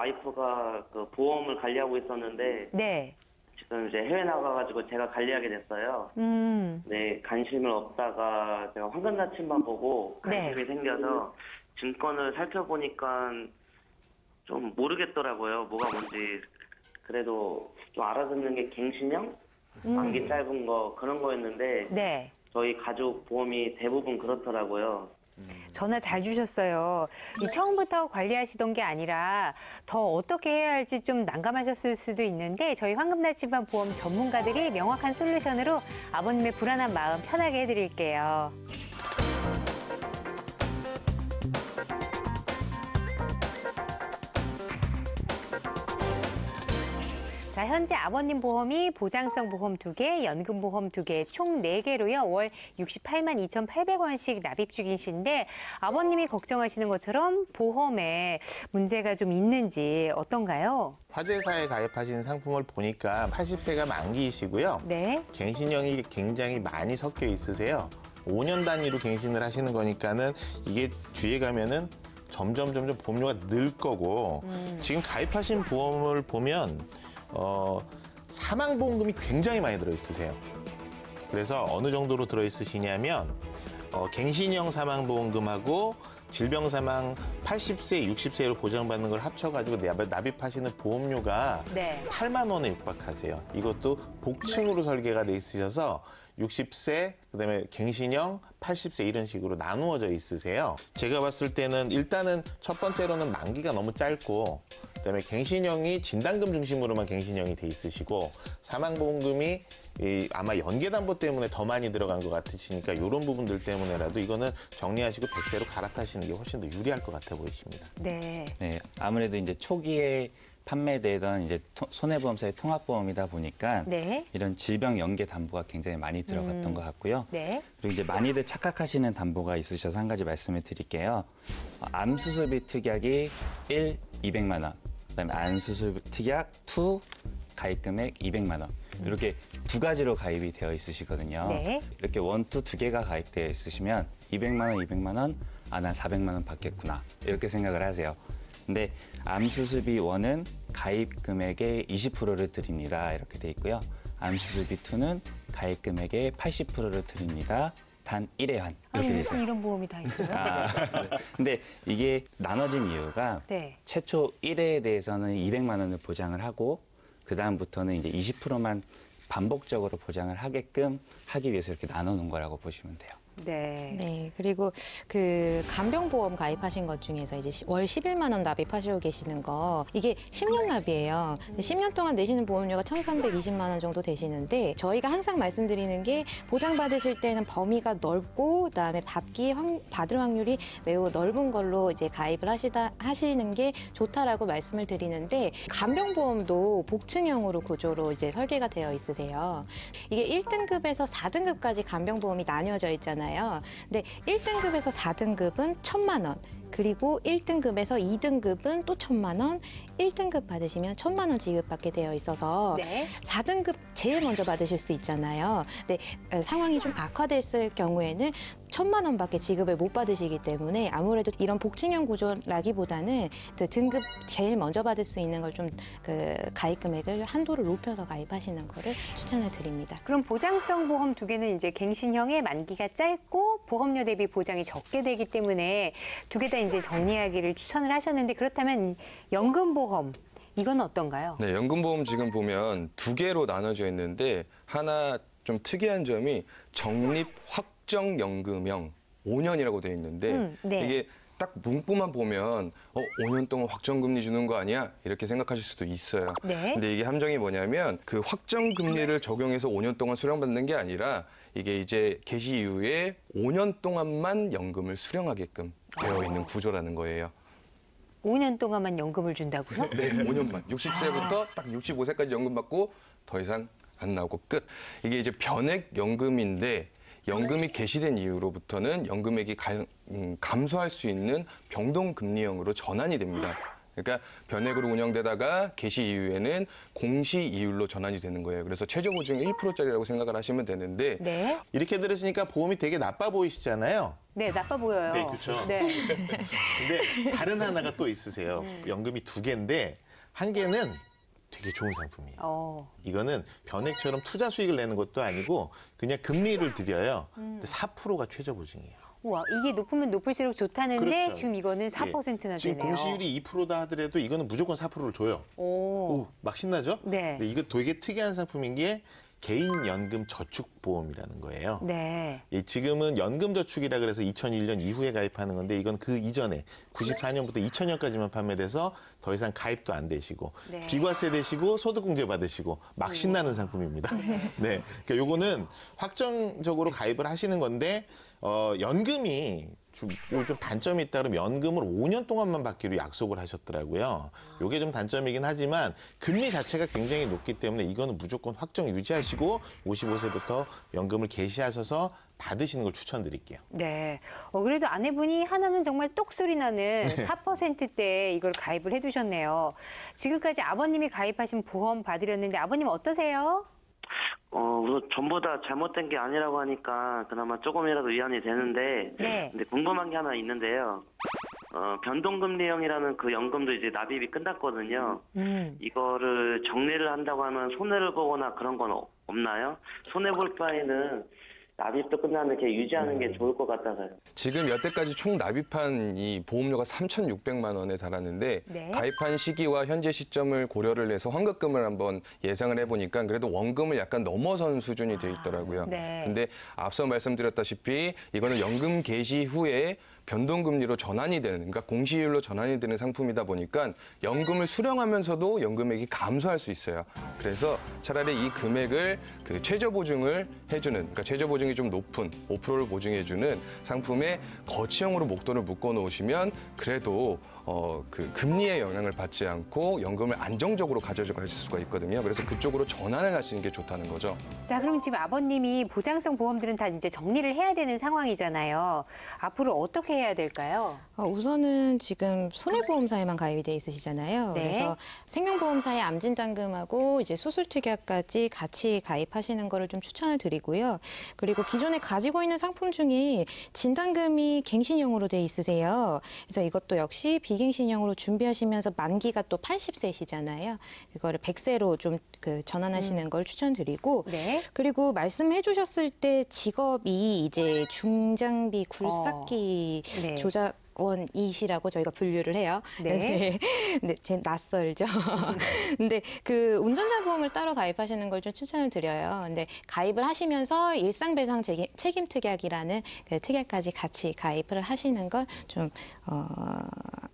와이프가 그 보험을 관리하고 있었는데 네. 지금 이제 해외 나가가지고 제가 관리하게 됐어요. 네, 관심을 없다가 제가 황금 나침반 보고 관심이 생겨서 증권을 살펴보니까 좀 모르겠더라고요. 뭐가 뭔지. 그래도 좀 알아듣는 게 갱신형? 만기 짧은 거 그런 거였는데 네. 저희 가족 보험이 대부분 그렇더라고요. 전화 잘 주셨어요. 이 처음부터 관리하시던 게 아니라 더 어떻게 해야 할지 좀 난감하셨을 수도 있는데 저희 황금나침반 보험 전문가들이 명확한 솔루션으로 아버님의 불안한 마음 편하게 해드릴게요. 자, 현재 아버님 보험이 보장성 보험 2개, 연금 보험 2개, 총 4개로요. 월 68만 2,800원씩 납입 중이신데 아버님이 걱정하시는 것처럼 보험에 문제가 좀 있는지 어떤가요? 화재사에 가입하신 상품을 보니까 80세가 만기이시고요. 네. 갱신형이 굉장히 많이 섞여 있으세요. 5년 단위로 갱신을 하시는 거니까는 이게 뒤에 가면은 점점 보험료가 늘 거고 지금 가입하신 보험을 보면 사망보험금이 굉장히 많이 들어있으세요. 그래서 어느 정도로 들어있으시냐면 갱신형 사망보험금하고 질병사망 80세, 60세를 보장받는 걸 합쳐가지고 납입하시는 보험료가 8만 원에 육박하세요. 이것도 복층으로 설계가 돼 있으셔서 60세, 그다음에 갱신형, 80세 이런 식으로 나누어져 있으세요. 제가 봤을 때는 일단은 첫 번째로는 만기가 너무 짧고 그다음에 갱신형이 진단금 중심으로만 갱신형이 돼 있으시고 사망보험금이 아마 연계담보 때문에 더 많이 들어간 것 같으시니까 이런 부분들 때문에라도 이거는 정리하시고 백세로 갈아타시는 게 훨씬 더 유리할 것 같아 보이십니다. 네. 네, 아무래도 이제 초기에 판매되던 이제 손해보험사의 통합보험이다 보니까 이런 질병 연계 담보가 굉장히 많이 들어갔던 것 같고요. 그리고 이제 많이들 착각하시는 담보가 있으셔서 한 가지 말씀을 드릴게요. 암 수술비 특약이 1, 200만 원. 그다음에 안 수술 특약 2, 가입 금액 200만 원. 이렇게 두 가지로 가입이 되어 있으시거든요. 이렇게 원투 두 개가 가입되어 있으시면 200만 원, 200만 원, 난 400만 원 받겠구나. 이렇게 생각을 하세요. 근데 암 수술비 1은 가입 금액의 20%를 드립니다. 이렇게 돼 있고요. 암 수술비 2는 가입 금액의 80%를 드립니다. 단 1회 한. 이렇게 돼 있어요. 무슨 이런 보험이 다 있어요? 근데 이게 나눠진 이유가 최초 1회에 대해서는 200만 원을 보장을 하고 그다음부터는 이제 20%만 반복적으로 보장을 하게끔 하기 위해서 이렇게 나눠놓은 거라고 보시면 돼요. 네. 그리고 그 간병보험 가입하신 것 중에서 이제 월 11만 원 납입하시고 계시는 거 이게 10년 납이에요. 10년 동안 내시는 보험료가 1,320만 원 정도 되시는데 저희가 항상 말씀드리는 게 보장받으실 때는 범위가 넓고 그다음에 받을 확률이 매우 넓은 걸로 이제 가입을 하시는 게 좋다라고 말씀을 드리는데 간병보험도 복층형으로 구조로 이제 설계가 되어 있으세요. 이게 1등급에서 4등급까지 간병보험이 나뉘어져 있잖아요. 근데 1등급에서 4등급은 1,000만 원, 그리고 1등급에서 2등급은 또 1,000만 원, 1등급 받으시면 1,000만 원 지급받게 되어 있어서 4등급 제일 먼저 받으실 수 있잖아요. 근데 상황이 좀 악화됐을 경우에는 1,000만 원밖에 지급을 못 받으시기 때문에 아무래도 이런 복층형 구조라기보다는 그 등급 제일 먼저 받을 수 있는 걸 좀 그 가입 금액을 한도를 높여서 가입하시는 거를 추천을 드립니다. 그럼 보장성 보험 2개는 이제 갱신형의 만기가 짧고 보험료 대비 보장이 적게 되기 때문에 2개 다 이제 정리하기를 추천을 하셨는데 그렇다면 연금보험 이건 어떤가요? 네, 연금보험 지금 보면 2개로 나눠져 있는데 하나 좀 특이한 점이 적립 확정연금형 5년이라고 되어 있는데 이게 딱 문구만 보면 5년 동안 확정금리 주는 거 아니야? 이렇게 생각하실 수도 있어요. 근데 이게 함정이 뭐냐면 그 확정금리를 적용해서 5년 동안 수령받는 게 아니라 이게 이제 개시 이후에 5년 동안만 연금을 수령하게끔 되어 있는 구조라는 거예요. 5년 동안만 연금을 준다고요? 네, 5년만. 60세부터 딱 65세까지 연금 받고 더 이상 안 나오고 끝. 이게 이제 변액 연금인데 연금이 개시된 이후로부터는 연금액이 감소할 수 있는 병동금리형으로 전환이 됩니다. 그러니까 변액으로 운영되다가 개시 이후에는 공시 이율로 전환이 되는 거예요. 그래서 최저 보증이 1%짜리라고 생각을 하시면 되는데 네. 이렇게 들으시니까 보험이 되게 나빠 보이시잖아요. 네, 나빠 보여요. 네, 그렇죠. 네. 근데 다른 하나가 또 있으세요. 연금이 2개인데 한 개는 되게 좋은 상품이에요. 이거는 변액처럼 투자 수익을 내는 것도 아니고 그냥 금리를 드려요. 근데 4%가 최저 보증이에요. 우와, 이게 높으면 높을수록 좋다는데 그렇죠. 지금 이거는 4%나 되네요. 지금 공시율이 2%다 하더라도 이거는 무조건 4%를 줘요. 오, 막 신나죠? 네. 근데 이거 되게 특이한 상품인 게 개인 연금 저축 보험이라는 거예요. 네. 지금은 연금 저축이라 그래서 2001년 이후에 가입하는 건데 이건 그 이전에 94년부터 2000년까지만 판매돼서 더 이상 가입도 안 되시고 네. 비과세 되시고 소득공제 받으시고 막 신나는 상품입니다. 네. 그러니까 요거는 확정적으로 가입을 하시는 건데 연금이 좀 단점이 있다 그러면 연금을 5년 동안만 받기로 약속을 하셨더라고요. 요게 좀 단점이긴 하지만 금리 자체가 굉장히 높기 때문에 이거는 무조건 확정 유지하시고 55세부터 연금을 개시하셔서 받으시는 걸 추천드릴게요. 네. 그래도 아내분이 하나는 정말 똑소리 나는 4%대에 이걸 가입을 해두셨네요. 지금까지 아버님이 가입하신 보험 받으렸는데 아버님 어떠세요? 우선 전부 다 잘못된 게 아니라고 하니까 그나마 조금이라도 위안이 되는데, 네. 근데 궁금한 게 하나 있는데요. 변동금리형이라는 그 연금도 이제 납입이 끝났거든요. 이거를 정리를 한다고 하면 손해를 보거나 그런 건 없나요? 손해 볼 바에는 납입도 끝나면 이렇게 유지하는 게 좋을 것 같아서요. 지금 여태까지 총 납입한 이 보험료가 3,600만 원에 달하는데 네. 가입한 시기와 현재 시점을 고려를 해서 환급금을 한번 예상을 해보니까 그래도 원금을 약간 넘어선 수준이 돼 있더라고요. 네. 근데 앞서 말씀드렸다시피 이거는 연금 개시 후에 변동금리로 전환이 되는, 그러니까 공시율로 전환이 되는 상품이다 보니까 연금을 수령하면서도 연금액이 감소할 수 있어요. 그래서 차라리 이 금액을 그 최저 보증을 해주는, 그러니까 최저 보증이 좀 높은 5%를 보증해주는 상품에 거치형으로 목돈을 묶어 놓으시면 그래도 그 금리의 영향을 받지 않고 연금을 안정적으로 가져갈 수가 있거든요. 그래서 그쪽으로 전환을 하시는 게 좋다는 거죠. 자, 그럼 지금 아버님이 보장성 보험들은 다 이제 정리를 해야 되는 상황이잖아요. 앞으로 어떻게 해야 될까요? 우선은 지금 손해보험사에만 가입이 돼 있으시잖아요. 네. 그래서 생명보험사의 암진단금하고 이제 수술특약까지 같이 가입하시는 거를 좀 추천을 드리고요. 그리고 기존에 가지고 있는 상품 중에 진단금이 갱신형으로 돼 있으세요. 그래서 이것도 역시 비갱신형으로 준비하시면서 만기가 또 80세시잖아요. 이거를 100세로 좀 그 전환하시는 걸 추천드리고, 네. 그리고 말씀해 주셨을 때 직업이 이제 중장비 굴삭기 네. 조작원이시라고 저희가 분류를 해요. 네. 네, 제 낯설죠. 근데 그 운전자 보험을 따로 가입하시는 걸 좀 추천을 드려요. 근데 가입을 하시면서 일상배상 책임 특약이라는 그 특약까지 같이 가입을 하시는 걸 좀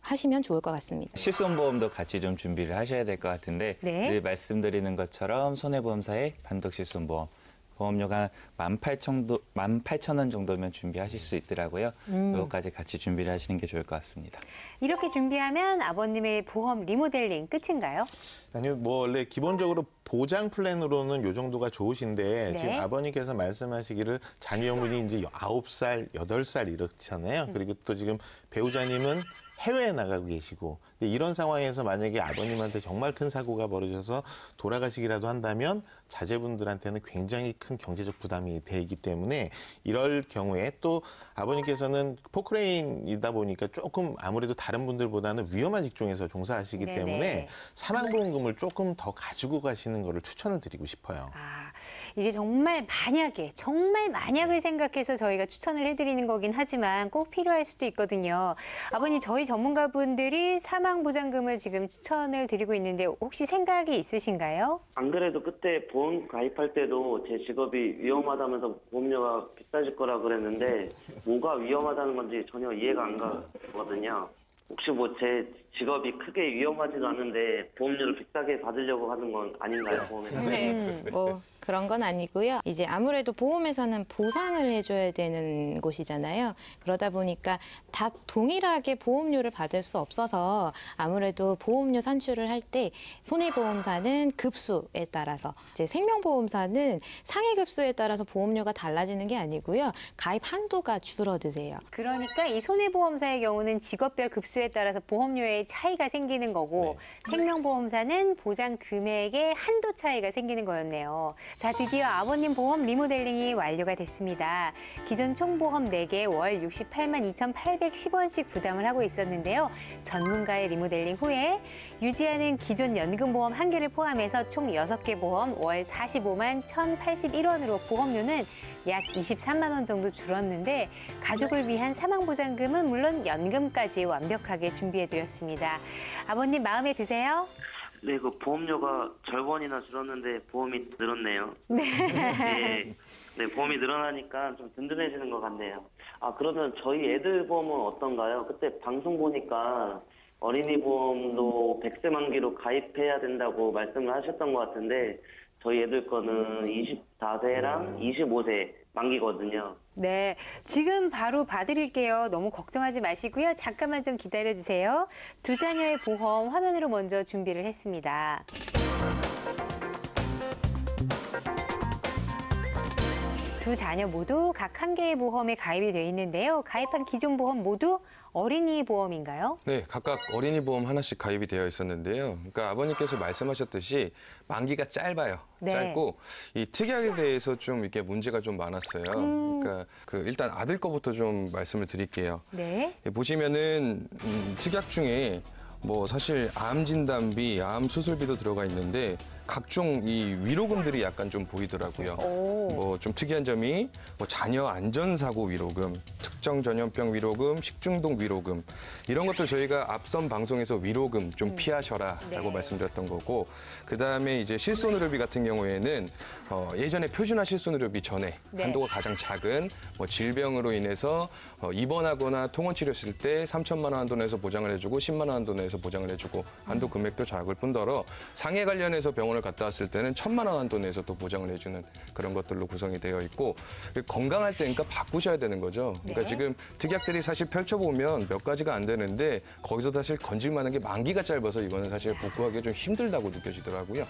하시면 좋을 것 같습니다. 실손보험도 같이 좀 준비를 하셔야 될 것 같은데 네. 늘 말씀드리는 것처럼 손해보험사의 단독 실손보험 보험료가 18,000원 정도면 준비하실 수 있더라고요. 이것까지 같이 준비를 하시는 게 좋을 것 같습니다. 이렇게 준비하면 아버님의 보험 리모델링 끝인가요? 아니요, 뭐 원래 기본적으로 보장 플랜으로는 요 정도가 좋으신데 네. 지금 아버님께서 말씀하시기를 자녀분이 이제 9살, 8살 이렇잖아요. 그리고 또 지금 배우자님은 해외에 나가고 계시고, 근데 이런 상황에서 만약에 아버님한테 정말 큰 사고가 벌어져서 돌아가시기라도 한다면 자제분들한테는 굉장히 큰 경제적 부담이 되기 때문에 이럴 경우에 또 아버님께서는 포크레인이다 보니까 조금 아무래도 다른 분들보다는 위험한 직종에서 종사하시기 네네. 때문에 사망보험금을 조금 더 가지고 가시는 거를 추천을 드리고 싶어요. 이게 정말 만약을 생각해서 저희가 추천을 해드리는 거긴 하지만 꼭 필요할 수도 있거든요. 아버님, 저희 전문가분들이 사망보장금을 지금 추천을 드리고 있는데 혹시 생각이 있으신가요? 안 그래도 그때 보험 가입할 때도 제 직업이 위험하다면서 보험료가 비싸질 거라 그랬는데 뭐가 위험하다는 건지 전혀 이해가 안 가거든요. 혹시 뭐 제 직업이 크게 위험하지도 않은데 보험료를 비싸게 받으려고 하는 건 아닌가요, 보험회사? 네, 뭐 그런 건 아니고요. 이제 아무래도 보험회사는 보상을 해줘야 되는 곳이잖아요. 그러다 보니까 다 동일하게 보험료를 받을 수 없어서 아무래도 보험료 산출을 할 때 손해보험사는 급수에 따라서, 이제 생명보험사는 상해급수에 따라서 보험료가 달라지는 게 아니고요. 가입 한도가 줄어드세요. 그러니까 이 손해보험사의 경우는 직업별 급수에 따라서 보험료의 보험료의 차이가 생기는 거고 생명보험사는 보장 금액의 한도 차이가 생기는 거였네요. 자, 드디어 아버님 보험 리모델링이 완료가 됐습니다. 기존 총보험 4개 월 68만 2,810원씩 부담을 하고 있었는데요. 전문가의 리모델링 후에 유지하는 기존 연금보험 1개를 포함해서 총 6개 보험 월 45만 1,081원으로 보험료는 약 23만 원 정도 줄었는데 가족을 위한 사망보장금은 물론 연금까지 완벽하게 준비해드렸습니다. 아버님 마음에 드세요? 네, 그 보험료가 절반이나 줄었는데 보험이 늘었네요. 네, 보험이 늘어나니까 좀 든든해지는 것 같네요. 아, 그러면 저희 애들 보험은 어떤가요? 그때 방송 보니까 어린이 보험도 100세 만기로 가입해야 된다고 말씀을 하셨던 것 같은데 저희 애들 거는 24세랑 25세 만기거든요. 네, 지금 바로 봐드릴게요. 너무 걱정하지 마시고요. 잠깐만 좀 기다려주세요. 두 자녀의 보험 화면으로 먼저 준비를 했습니다. 두 자녀 모두 각 한 개의 보험에 가입이 돼 있는데요. 가입한 기존 보험 모두 어린이 보험인가요? 네, 각각 어린이 보험 하나씩 가입이 되어 있었는데요. 그러니까 아버님께서 말씀하셨듯이 만기가 짧아요. 네. 짧고 이 특약에 대해서 좀 이게 문제가 좀 많았어요. 그러니까 일단 아들 거부터 좀 말씀을 드릴게요. 네. 보시면은 특약 중에 뭐 사실 암 진단비, 암 수술비도 들어가 있는데 각종 이 위로금들이 약간 좀 보이더라고요. 뭐 좀 특이한 점이 뭐 자녀 안전사고 위로금, 특정 전염병 위로금, 식중독 위로금 이런 것도 저희가 앞선 방송에서 위로금 좀 피하셔라라고 말씀드렸던 거고 그다음에 이제 실손의료비 같은 경우에는 예전에 표준화 실손의료비 전에 한도가 가장 작은 뭐 질병으로 인해서 입원하거나 통원 치료했을 때 3천만 원 한도 내에서 보장을 해주고 10만 원 한도 내에서 보장을 해주고 한도 금액도 작을 뿐더러 상해 관련해서 병원을 갔다 왔을 때는 1,000만 원 한도 내에서 또 보장을 해주는 그런 것들로 구성이 되어 있고 건강할 때니까 바꾸셔야 되는 거죠. 그러니까 지금 특약들이 사실 펼쳐보면 몇 가지가 안 되는데 거기서 사실 건질 만한 게 만기가 짧아서 이거는 사실 복구하기 좀 힘들다고 느껴지더라고요.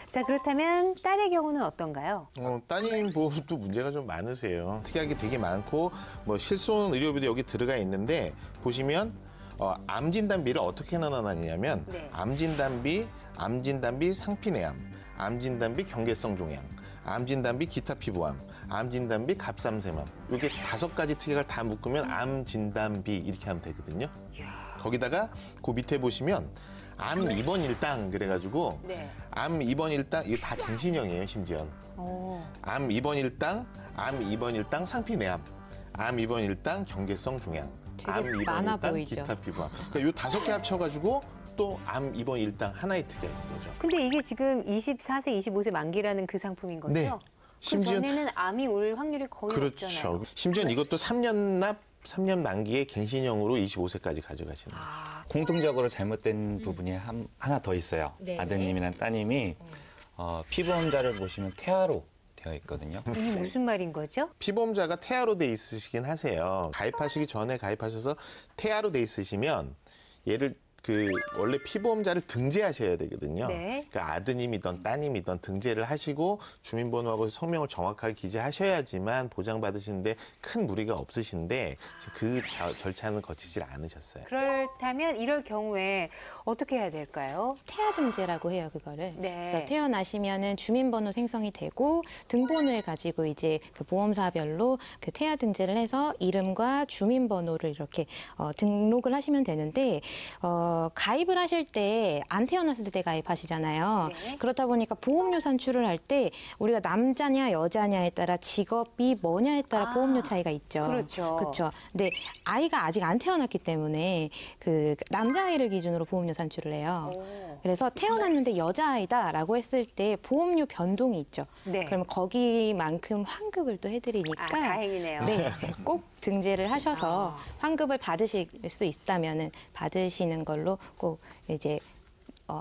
자, 그렇다면 딸의 경우는 어떤가요? 따님 보험도 문제가 좀 많으세요. 특약이 되게 많고 뭐 실손 의료비도 여기 들어가 있는데 보시면 암 진단비를 어떻게 나눠놨냐면 암 진단비 상피내암, 암 진단비 경계성 종양, 암 진단비 기타 피부암, 암 진단비 갑상샘암. 이게 5가지 특약을 다 묶으면 암 진단비 이렇게 하면 되거든요. 거기다가 그 밑에 보시면 암 입원 일당 그래가지고 암 입원 일당 이게 다 갱신형이에요 심지어. 암 입원 일당 상피내암, 암 입원 일당 경계성 종양, 암 입원 많아 일당 보이죠. 기타 피부암. 그러니까 요 5개 합쳐가지고 또 암 입원 일당 하나의 특약인 거죠. 근데 이게 지금 24세, 25세 만기라는 그 상품인 거죠? 네. 심지어 전에는 암이 올 확률이 거의 없잖아요. 그렇죠. 심지어 이것도 3년 납, 3년 만기에 갱신형으로 25세까지 가져가시는 거죠. 공통적으로 잘못된 부분이 하나 더 있어요. 아드님이나 따님이 피보험자를 보시면 태아로 되어 있거든요. 이게 무슨 말인 거죠? 피보험자가 태아로 돼 있으시긴 하세요. 가입하시기 전에 가입하셔서 태아로 돼 있으시면 얘를 원래 피보험자를 등재하셔야 되거든요. 그러니까 아드님이든 따님이든 등재를 하시고 주민번호하고 성명을 정확하게 기재하셔야지만 보장받으시는데 큰 무리가 없으신데 그 절차는 거치질 않으셨어요. 그렇다면 이럴 경우에 어떻게 해야 될까요? 태아 등재라고 해요, 그거를. 네. 그래서 태어나시면은 주민번호 생성이 되고 등본을 가지고 이제 그 보험사별로 그 태아 등재를 해서 이름과 주민번호를 이렇게 등록을 하시면 되는데 가입을 하실 때 안 태어났을 때 가입하시잖아요. 그렇다 보니까 보험료 산출을 할 때 우리가 남자냐 여자냐에 따라 직업이 뭐냐에 따라 보험료 차이가 있죠. 그렇죠. 그렇죠. 근데 아이가 아직 안 태어났기 때문에 그 남자아이를 기준으로 보험료 산출을 해요. 그래서 태어났는데 여자아이다라고 했을 때 보험료 변동이 있죠. 그러면 거기만큼 환급을 또 해드리니까 다행이네요. 네, 꼭 등재를 하셔서 환급을 받으실 수 있다면은 받으시는 걸로 꼭 이제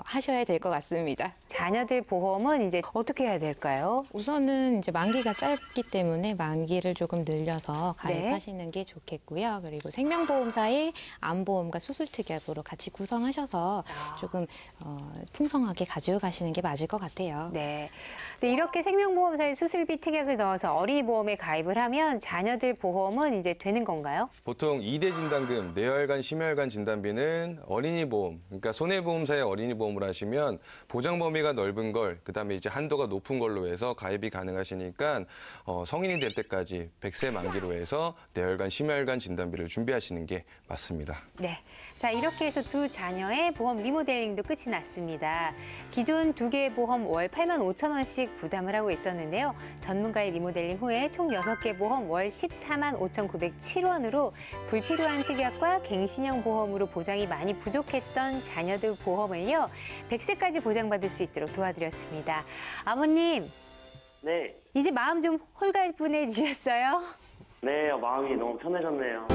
하셔야 될 것 같습니다. 자녀들 보험은 이제 어떻게 해야 될까요? 우선은 이제 만기가 짧기 때문에 만기를 조금 늘려서 가입하시는 게 좋겠고요. 그리고 생명보험사의 암보험과 수술특약으로 같이 구성하셔서 조금 풍성하게 가지고 가시는 게 맞을 것 같아요. 네. 이렇게 생명보험사의 수술비 특약을 넣어서 어린이 보험에 가입을 하면 자녀들 보험은 이제 되는 건가요? 보통 2대 진단금, 뇌혈관, 심혈관 진단비는 어린이 보험, 그러니까 손해보험사의 어린이 보험을 하시면 보장 범위가 넓은 걸, 그다음에 이제 한도가 높은 걸로 해서 가입이 가능하시니까 성인이 될 때까지 100세 만기로 해서 뇌혈관, 심혈관 진단비를 준비하시는 게 맞습니다. 네. 자, 이렇게 해서 두 자녀의 보험 리모델링도 끝이 났습니다. 기존 2개의 보험 월 85,000원씩 부담을 하고 있었는데요. 전문가의 리모델링 후에 총 6개 보험 월 145,907원으로 불필요한 특약과 갱신형 보험으로 보장이 많이 부족했던 자녀들 보험을요. 100세까지 보장받을 수 있도록 도와드렸습니다. 아버님. 네. 이제 마음 좀 홀가분해지셨어요? 네, 마음이 너무 편해졌네요.